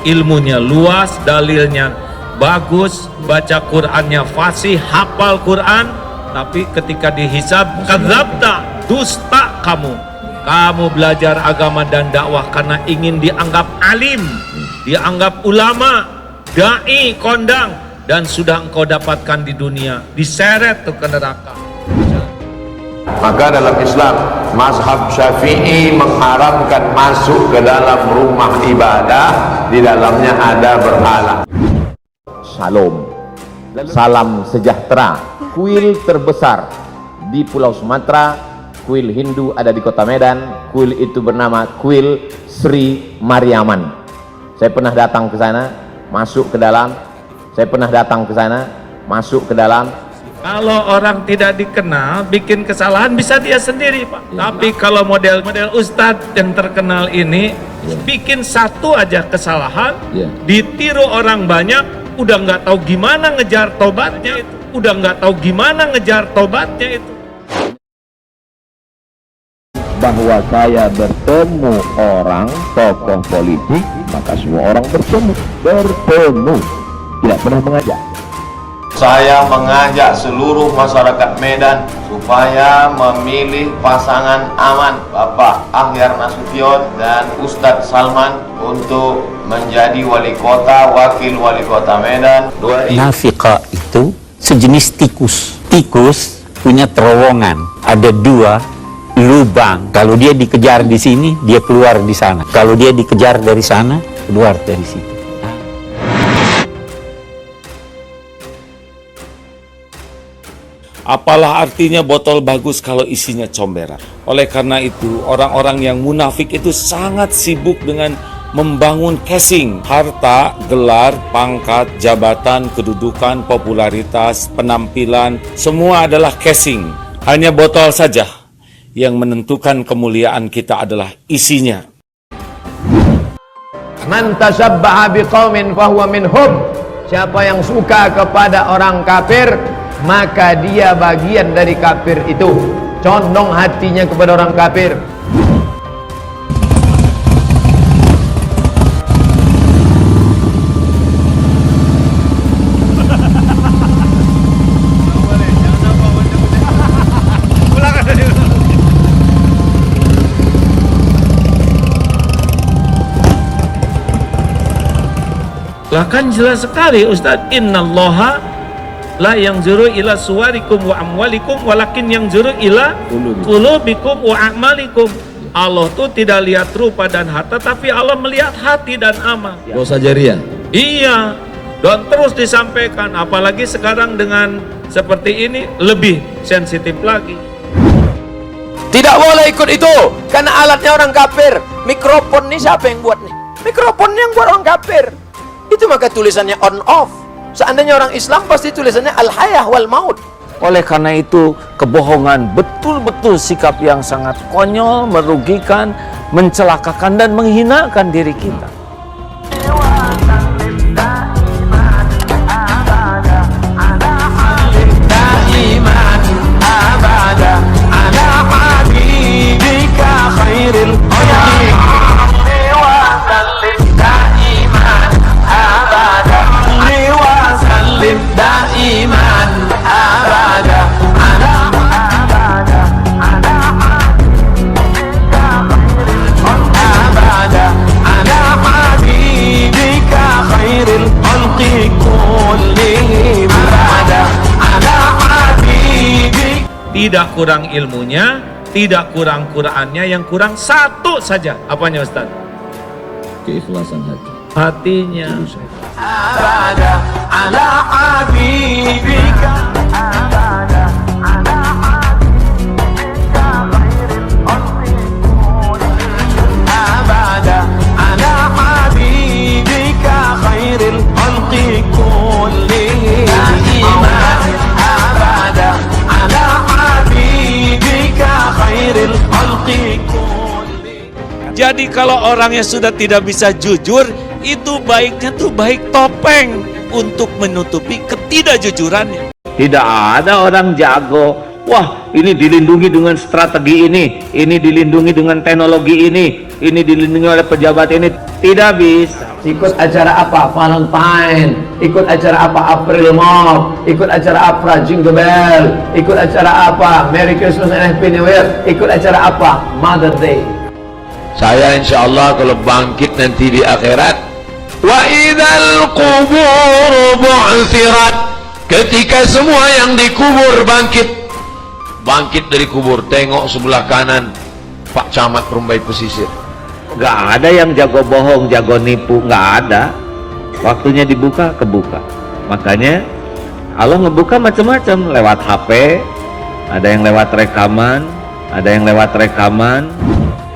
ilmunya luas, dalilnya bagus, baca Qur'annya fasih, hafal Qur'an, tapi ketika dihisab kadzabta, dusta kamu. Kamu belajar agama dan dakwah karena ingin dianggap alim, dianggap ulama, dai, kondang, dan sudah engkau dapatkan di dunia, diseret tuh ke neraka. Maka dalam Islam, mazhab Syafi'i mengharamkan masuk ke dalam rumah ibadah, di dalamnya ada berhala. Shalom, salam sejahtera. Kuil terbesar di Pulau Sumatera, kuil Hindu ada di Kota Medan. Kuil itu bernama Kuil Sri Mariaman. Saya pernah datang ke sana, masuk ke dalam. Saya pernah datang ke sana, masuk ke dalam. Kalau orang tidak dikenal, bikin kesalahan bisa dia sendiri, Pak. Tapi kalau model-model ustadz yang terkenal ini, bikin satu aja kesalahan, ditiru orang banyak, udah nggak tahu gimana ngejar tobatnya itu. Udah nggak tahu gimana ngejar tobatnya itu. Bahwa saya bertemu orang tokoh politik, maka semua orang bertemu, tidak pernah mengajak. Saya mengajak seluruh masyarakat Medan supaya memilih pasangan aman, Bapak Ahyar Nasution dan Ustadz Salman, untuk menjadi wali kota, wakil wali kota Medan. Nafika itu sejenis tikus. Tikus punya terowongan, ada 2 lubang. Kalau dia dikejar di sini, dia keluar di sana. Kalau dia dikejar dari sana, keluar dari situ. Apalah artinya botol bagus kalau isinya comberan. Oleh karena itu, orang-orang yang munafik itu sangat sibuk dengan membangun casing, harta, gelar, pangkat, jabatan, kedudukan, popularitas, penampilan, semua adalah casing. Hanya botol saja yang menentukan kemuliaan kita adalah isinya. Man tasabbaha biqaumin fahuwa minhum. Siapa yang suka kepada orang kafir, maka dia bagian dari kafir itu. Condong hatinya kepada orang kafir. Lah kan jelas sekali Ustadz, innallaha la yanzuru ila suwarikum wa amwalikum walakin yanzuru ila qulubikum wa a'malikum. Allah tuh tidak lihat rupa dan harta, tapi Allah melihat hati dan amal. Dosa jariah. Iya, dan terus disampaikan, apalagi sekarang dengan seperti ini lebih sensitif lagi. Tidak boleh ikut itu, karena alatnya orang kafir. Mikrofon ini siapa yang buat nih? Mikrofon yang buat orang kafir. Itu maka tulisannya on off. Seandainya orang Islam pasti tulisannya al-hayah wal maut. Oleh karena itu, kebohongan betul-betul sikap yang sangat konyol, merugikan, mencelakakan dan menghinakan diri kita. Tidak kurang ilmunya, tidak kurang Qur'annya, yang kurang satu saja. Apanya Ustaz? Keikhlasan hati. Hatinya. Jadi kalau orangnya sudah tidak bisa jujur, itu baiknya tuh baik topeng untuk menutupi ketidakjujurannya. Tidak ada orang jago wah ini dilindungi dengan strategi ini dilindungi dengan teknologi ini dilindungi oleh pejabat ini. Tidak bisa. Ikut acara apa? Valentine. Ikut acara apa? April Mop. Ikut acara apa? Jingle Bell. Ikut acara apa? Merry Christmas and Happy New Year. Ikut acara apa? Mother Day. Saya insya Allah kalau bangkit nanti di akhirat, wa idzal qubur bu'thirat, ketika semua yang dikubur bangkit dari kubur, tengok sebelah kanan Pak Camat Rumbai Pesisir. Gak ada yang jago bohong, jago nipu, gak ada. Waktunya dibuka, kebuka. Makanya Allah ngebuka macam-macam, lewat HP, ada yang lewat rekaman.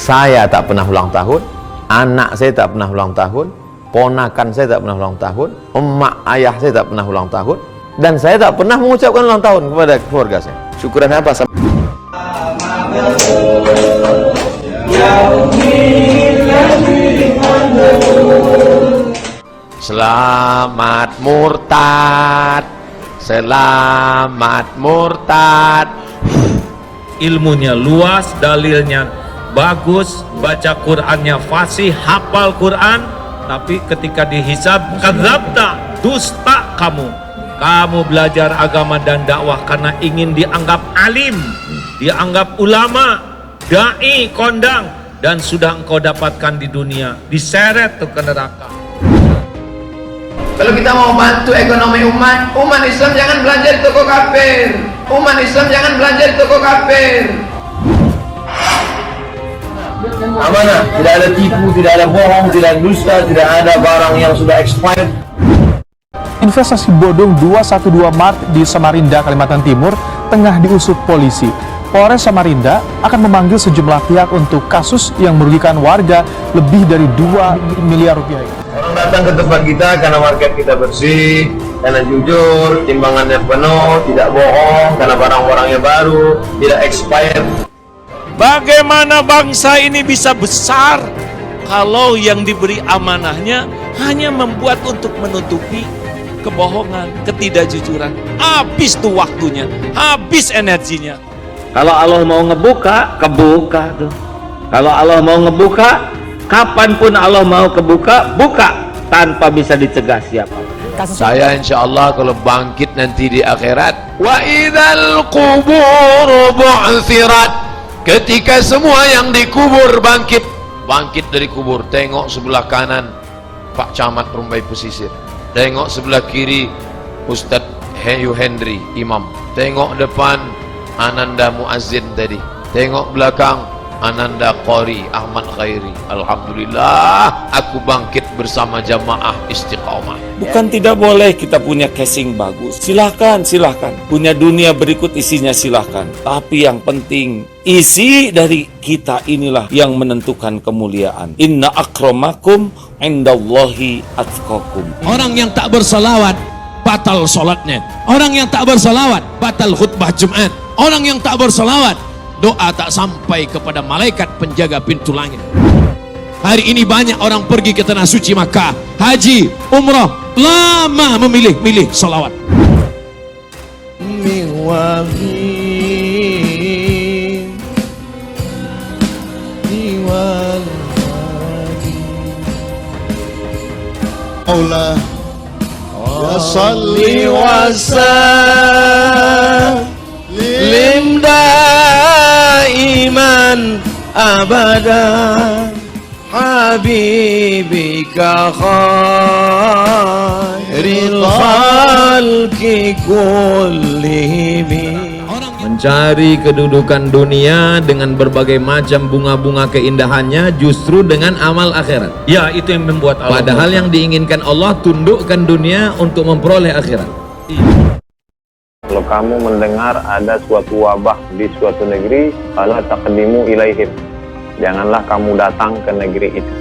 Saya tak pernah ulang tahun, anak saya tak pernah ulang tahun, ponakan saya tak pernah ulang tahun, emak ayah saya tak pernah ulang tahun, dan saya tak pernah mengucapkan ulang tahun kepada keluarga saya. Syukuran apa? Selamat murtad, selamat murtad. Ilmunya luas, dalilnya bagus, baca Qur'annya fasih, hafal Qur'an, tapi ketika dihisab, kadzabta, dusta kamu. Kamu belajar agama dan dakwah karena ingin dianggap alim, dianggap ulama, dai, kondang, dan sudah engkau dapatkan di dunia, diseret tuh ke neraka. Kalau kita mau bantu ekonomi umat Islam jangan belanja di toko kafir. Umat Islam jangan belanja di toko kafir. Amanah, tidak ada tipu, tidak ada bohong, tidak ada dusta, tidak ada barang yang sudah expired. Investasi bodong 212 Mart di Samarinda, Kalimantan Timur tengah diusut polisi. Polres Samarinda akan memanggil sejumlah pihak untuk kasus yang merugikan warga lebih dari 2 miliar rupiah. Orang datang ke tempat kita karena market kita bersih, karena jujur, timbangannya penuh, tidak bohong, karena barang-barangnya baru, tidak expired. Bagaimana bangsa ini bisa besar kalau yang diberi amanahnya hanya membuat untuk menutupi kebohongan, ketidakjujuran. Habis tuh waktunya, habis energinya. Kalau Allah mau ngebuka, kebuka tuh. Kalau Allah mau ngebuka, kapanpun Allah mau kebuka, buka tanpa bisa dicegah siapa. Saya insya Allah kalau bangkit nanti di akhirat, wa idzal qubur bu'thirat, ketika semua yang dikubur bangkit dari kubur, tengok sebelah kanan Pak Camat Rumbai Pesisir, tengok sebelah kiri Ustadz Heyu Hendri Imam, tengok depan Ananda Muazzin tadi, tengok belakang Ananda Qori Ahmad Khairi. Alhamdulillah aku bangkit bersama jamaah istiqamah. Bukan tidak boleh kita punya casing bagus. Silahkan punya dunia berikut isinya, silahkan. Tapi yang penting isi dari kita inilah yang menentukan kemuliaan. Inna akramakum indallahi atqakum. Orang yang tak bersalawat batal sholatnya. Orang yang tak bersalawat batal khutbah Jumat. Orang yang tak bersalawat doa tak sampai kepada malaikat penjaga pintu langit. Hari ini banyak orang pergi ke tanah suci Makkah, haji, umrah, lama memilih salawat. Allah ya salli wa sallim daiman abadan habibika khairil khalqi kullihim. Mencari kedudukan dunia dengan berbagai macam bunga-bunga keindahannya justru dengan amal akhirat. Ya, itu yang membuat Allah. Padahal yang diinginkan Allah, tundukkan dunia untuk memperoleh akhirat. Kalau kamu mendengar ada suatu wabah di suatu negeri, fala taqdimu ilaihim, janganlah kamu datang ke negeri itu.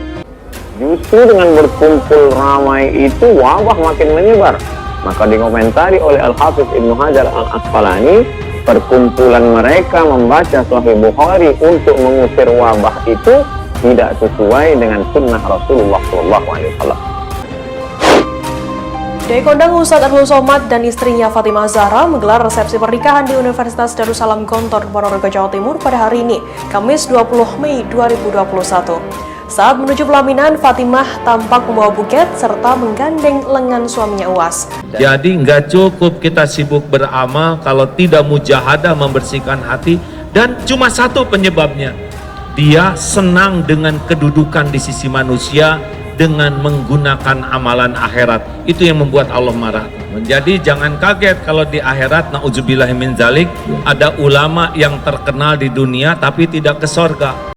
Justru dengan berkumpul ramai itu wabah makin menyebar. Maka dikomentari oleh Al-Hafiz Ibnu Hajar Al-Asqalani, perkumpulan mereka membaca Sahih Bukhari untuk mengusir wabah itu tidak sesuai dengan sunnah Rasulullah SAW. Kiai Kondang Ustadz Abdul Somad dan istrinya Fatimah Zahra menggelar resepsi pernikahan di Universitas Darussalam Gontor, Ponorogo, Jawa Timur pada hari ini, Kamis 20 Mei 2021. Saat menuju pelaminan, Fatimah tampak membawa buket serta menggandeng lengan suaminya Uwas. Jadi nggak cukup kita sibuk beramal kalau tidak mujahadah membersihkan hati, dan cuma satu penyebabnya, dia senang dengan kedudukan di sisi manusia dengan menggunakan amalan akhirat. Itu yang membuat Allah marah. Jadi jangan kaget kalau di akhirat, na'udzubillahi min dzalik, ada ulama yang terkenal di dunia tapi tidak ke sorga.